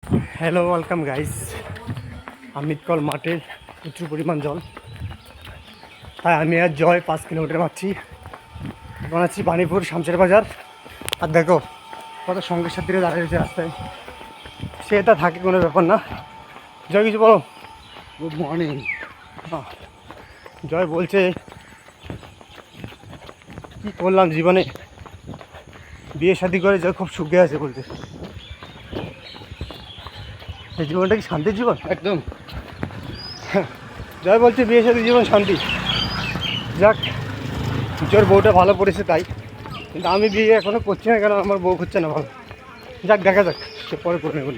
Hello, welcome guys. আমিতকল মাঠে প্রচুর পরিমাণ জল, তাই আমি আর জয় 5 কিলোমিটার মারছি। এখন আছি বাণীপুর শামশের বাজার। আর দেখো কত সঙ্গের সাথে দাঁড়িয়ে রয়েছে রাস্তায়, সে তা থাকে কোনো ব্যাপার না। জয় কিছু বলো। Good morning. জয় বলছে কী করলাম জীবনে, বিয়ে শাদি করে জয় খুব সুখে আছে বলছে। এই জীবনটা কি শান্তির জীবন? একদম। জয় বলছে বিয়ে শাদি জীবন শান্তি। যাক, জোর বউটা ভালো পড়েছে তাই, কিন্তু আমি বিয়ে এখনও করছি না, কেন আমার বউ হচ্ছে না ভালো। যাক, দেখা যাক, সে পরে করে নেব।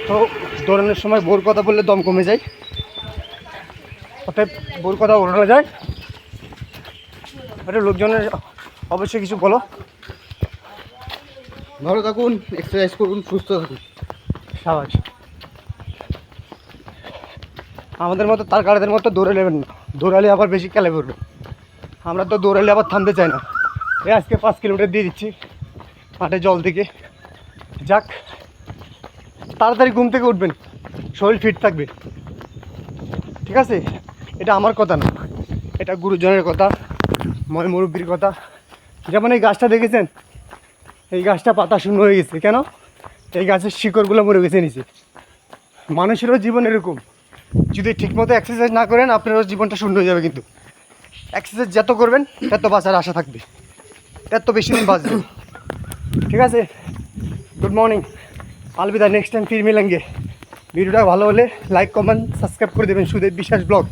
তো দৌড়ানোর সময় বউর কথা বললে দম কমে যায়, অতএব বউর কথা বলানো যায়। এটা লোকজনের অবশ্যই কিছু বলো। ভালো থাকুন, এক্সারসাইজ করুন, সুস্থ থাকুন। সাবাস। আমাদের মতো তার কারদের মতো দৌড়ে নেবেন না, দৌড়ালে আবার বেশি খেলে পড়বে। আমরা তো দৌড়ালে আবার থামতে চাই না। আজকে 5 কিলোমিটার দিয়ে দিচ্ছি মাঠে জল থেকে। যাক, তাড়াতাড়ি ঘুম থেকে উঠবেন, শরীর ফিট থাকবে, ঠিক আছে? এটা আমার কথা না, এটা গুরুজনের কথা, ময় মুরব্বীর কথা। যেমন এই গাছটা দেখেছেন, এই গাছটা পাতা শূন্য হয়ে গেছে কেন? এই গাছের শিকড়গুলো মরে গেছে নিচে। মানুষেরও জীবন এরকম, যদি ঠিকমতো এক্সারসাইজ না করেন আপনারও জীবনটা শূন্য হয়ে যাবে। কিন্তু এক্সারসাইজ যত করবেন তত বাঁচার আশা থাকবে, তত বেশি দিন বাঁচবে, ঠিক আছে? গুড মর্নিং, अलविदा, नेक्स्ट टाइम फिर मिलेंगे। वीडियोটা ভালো হলে লাইক কমেন্ট সাবস্ক্রাইব করে দেবেন। সুদেব বিশ্বাস ব্লগ।